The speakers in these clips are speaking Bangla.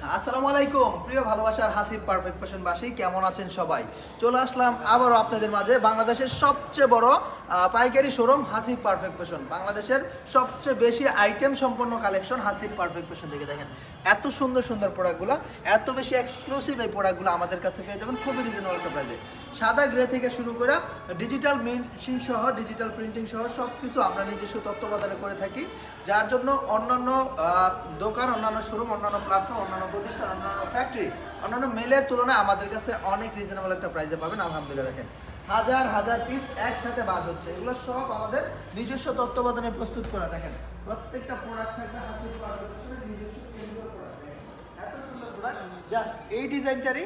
আসসালামু আলাইকুম প্রিয় ভালোবাসার হাসিব পারফেক্ট ফ্যাশনবাসী, কেমন আছেন সবাই? চলে আসলাম আবারও আপনাদের মাঝে বাংলাদেশের সবচেয়ে বড় পাইকারি শোরুম হাসিব পারফেক্ট ফ্যাশন। বাংলাদেশের সবচেয়ে বেশি আইটেম সম্পন্ন কালেকশন হাসিব পারফেক্ট ফ্যাশন থেকে। দেখেন এত সুন্দর সুন্দর প্রোডাক্টগুলো, এত বেশি এক্সক্লুসিভ এই প্রোডাক্টগুলো আমাদের কাছে পেয়ে যাবেন খুবই রিজনেবল একটা প্রাইসে। সাদা গ্রে থেকে শুরু করে ডিজিটাল মিন্টিং সহ ডিজিটাল প্রিন্টিং সহ সব কিছু আমরা নিজস্ব তত্ত্বাবধানে করে থাকি, যার জন্য অন্যান্য দোকান, অন্যান্য শোরুম, অন্যান্য প্ল্যাটফর্ম, অন্যান্য প্রতিষ্ঠান, অন্যান্য ফ্যাক্টরি, অন্যান্য মেলের তুলনায় আমাদের কাছে অনেক রিজনেবল একটা প্রাইসে পাবেন। আলহামদুলিল্লাহ দেখেন হাজার হাজার পিস একসাথে বাজ হচ্ছে, এগুলো সব আমাদের নিজস্ব তত্ত্বাবধানে প্রস্তুত করা। দেখেন প্রত্যেকটা প্রোডাক্ট থাকবে হাসিব পারফেক্ট ফ্যাশনের নিজস্ব কেমিক্যাল প্রোডাক্ট। এত সুন্দর প্রোডাক্ট, জাস্ট এই ডিজাইনটারই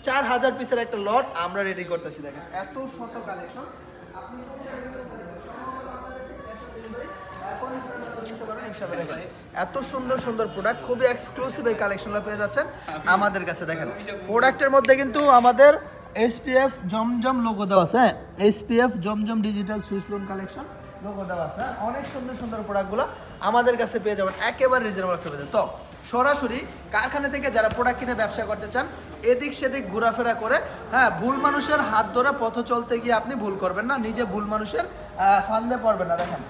4000 পিসের একটা লট আমরা রেডি করতেছি। দেখেন এত শত কালেকশন, আপনি এত সুন্দর সুন্দর প্রোডাক্ট, খুবই এক্সক্লুসিভ এই কালেকশনগুলো পেয়ে যাচ্ছেন আমাদের কাছে। দেখেন প্রোডাক্টের মধ্যে কিন্তু আমাদের এসপিএফ জমজম লোগো দেওয়া আছে, SPF Zamzam digital Swiss loan collection logo দেওয়া আছে। অনেক সুন্দর সুন্দর প্রোডাক্টগুলো আমাদের কাছে পেয়ে যাবেন একেবারে রিজনেবল একটা পেয়ে। তো সরাসরি কারখানা থেকে যারা প্রোডাক্ট কিনে ব্যবসা করতে চান, এদিক সেদিক ঘোরাফেরা করে, হ্যাঁ, ভুল মানুষের হাত ধরে পথ চলতে গিয়ে আপনি ভুল করবেন না, নিজে ভুল মানুষের ফান্দে পড়বেন না। দেখেন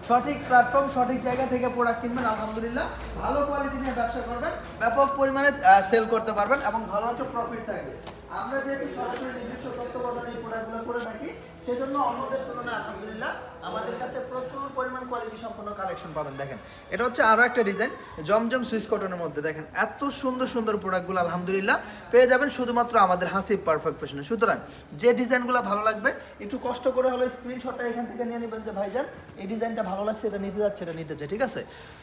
সঠিক প্ল্যাটফর্ম, সঠিক জায়গা থেকে প্রোডাক্ট কিনবেন, আলহামদুলিল্লাহ ভালো কোয়ালিটি নিয়ে ব্যবসা করবেন, ব্যাপক পরিমাণে সেল করতে পারবেন এবং ভালো একটা প্রফিট থাকবে। আমরা যেহেতু সরাসরি নিজস্ব তত্ত্বাবধানে এই প্রোডাক্টগুলো করে থাকি, সেজন্য অন্যদের তুলনায় আলহামদুলিল্লাহ আমাদের কাছে প্রচুর পরিমাণ কোয়ালিটি সম্পন্ন কালেকশন পাবেন। দেখেন এটা হচ্ছে আরও একটা ডিজাইন জমজম সুইস কটনের মধ্যে। দেখেন এত সুন্দর সুন্দর প্রোডাক্টগুলো আলহামদুলিল্লাহ পেয়ে যাবেন শুধুমাত্র আমাদের হাসিব পারফেক্ট ফ্যাশনে। সুতরাং যে ডিজাইনগুলো ভালো লাগবে একটু কষ্ট করে হলো স্ক্রিনশটটা এখান থেকে নিয়ে নেবেন যে ভাইজান এই ডিজাইনটা ভালো লাগছে, এটা নিতে যাচ্ছে, এটা নিতে চাই, ঠিক আছে?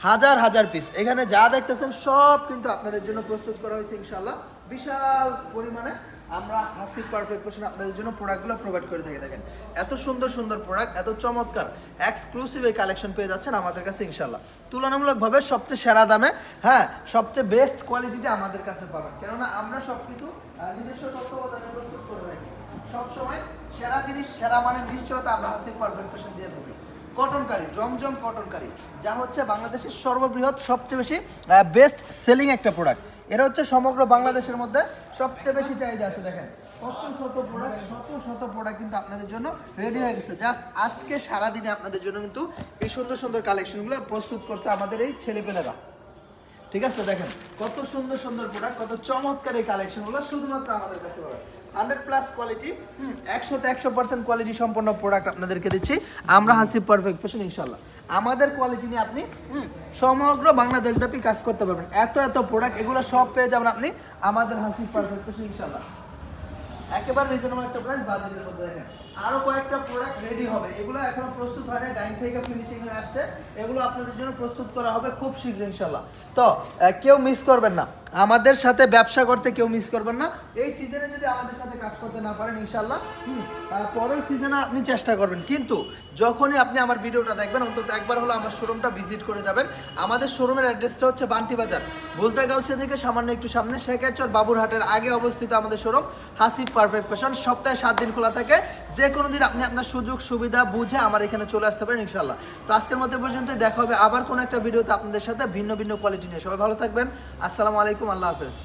হাজার হাজার পিস এখানে যা দেখতেছেন সব কিন্তু আপনাদের জন্য প্রস্তুত করা হয়েছে ইনশাআল্লাহ। বিশাল পরিমাণে আমরা হাসিব পারফেক্ট ফ্যাশন আপনাদের জন্য প্রোডাক্টগুলো প্রোভাইড করে থাকি। দেখেন এত সুন্দর সুন্দর প্রোডাক্ট, এত চমৎকার এক্সক্লুসিভ এই কালেকশন পেয়ে যাচ্ছেন আমাদের কাছে ইনশাআল্লাহ। তুলনামূলকভাবে সবচেয়ে সেরা দামে, হ্যাঁ, সবচেয়ে বেস্ট কোয়ালিটিটা আমাদের কাছে পাবেন, কেননা আমরা সব কিছু নিজস্ব তত্ত্বাবধানে প্রস্তুত করে থাকি। সবসময় সেরা জিনিস, সেরা মানের নিশ্চয়তা আমরা হাসিব পারফেক্ট ফ্যাশন দিয়ে থাকি। কটনকারি, জমজম কটনকারি, যা হচ্ছে বাংলাদেশের সর্ববৃহৎ সবচেয়ে বেশি বেস্ট সেলিং একটা প্রোডাক্ট। এটা হচ্ছে সমগ্র বাংলাদেশের মধ্যে সবচেয়ে বেশি চাহিদা আছে। দেখেন কত শত প্রোডাক্ট, শত শত প্রোডাক্ট কিন্তু আপনাদের জন্য রেডি হয়ে গেছে। জাস্ট আজকে সারাদিনে আপনাদের জন্য কিন্তু এই সুন্দর সুন্দর কালেকশনগুলো প্রস্তুত করছে আমাদের এই ছেলেপেলেরা, ঠিক আছে? দেখেন কত সুন্দর সুন্দর প্রোডাক্ট, কত চমৎকার এই কালেকশনগুলো শুধুমাত্র আমাদের কাছে পাবেন। 100+ কোয়ালিটি, 100% কোয়ালিটি সম্পন্ন প্রোডাক্ট আপনাদেরকে দিচ্ছি আমরা হাসিব পারফেক্ট ফ্যাশন ইনশাআল্লাহ। আমাদের কোয়ালিটি নিয়ে আপনি সমগ্র বাংলাদেশব্যাপী কাজ করতে পারবেন। এত এত প্রোডাক্ট, এগুলো সব পেয়ে যাবেন আপনি আমাদের হাসিব পারফেক্ট ফ্যাশন ইনশাআল্লাহ। একেবারে রিজনেবল একটা প্রাইস, বাজেটের মধ্যে। দেখেন আরো কয়েকটা প্রোডাক্ট রেডি হবে, এগুলো এখনো প্রস্তুত হয় না, ডাইং থেকে ফিনিশিং হয়ে আসছে, এগুলো আপনাদের জন্য প্রস্তুত করা হবে খুব শীঘ্র ইনশাআল্লাহ। তো কেউ মিস করবেন না, আমাদের সাথে ব্যবসা করতে কেউ মিস করবেন না। এই সিজনে যদি আমাদের সাথে কাজ করতে না পারেন ইনশাআল্লাহ পরের সিজনে আপনি চেষ্টা করবেন, কিন্তু যখনই আপনি আমার ভিডিওটা দেখবেন অন্তত একবার হলো আমার শোরুমটা ভিজিট করে যাবেন। আমাদের শোরুমের অ্যাড্রেসটা হচ্ছে বান্টি বাজার, ভুলতাগাউসিয়া থেকে সামান্য একটু সামনে, শেখারচর বাবুরহাটের আগে অবস্থিত আমাদের শোরুম হাসিব পারফেক্ট ফ্যাশন। সপ্তাহে 7 দিন খোলা থাকে, যে কোনো দিন আপনি আপনার সুযোগ সুবিধা বুঝে আমার এখানে চলে আসতে পারেন ইনশাআল্লাহ। তো আজকের মধ্যে পর্যন্ত দেখা হবে আবার কোনো একটা ভিডিওতে আপনাদের সাথে ভিন্ন ভিন্ন কোয়ালিটি নিয়ে। সবাই ভালো থাকবেন, আসসালামু আলাইকুম, আল্লাহ হাফেজ।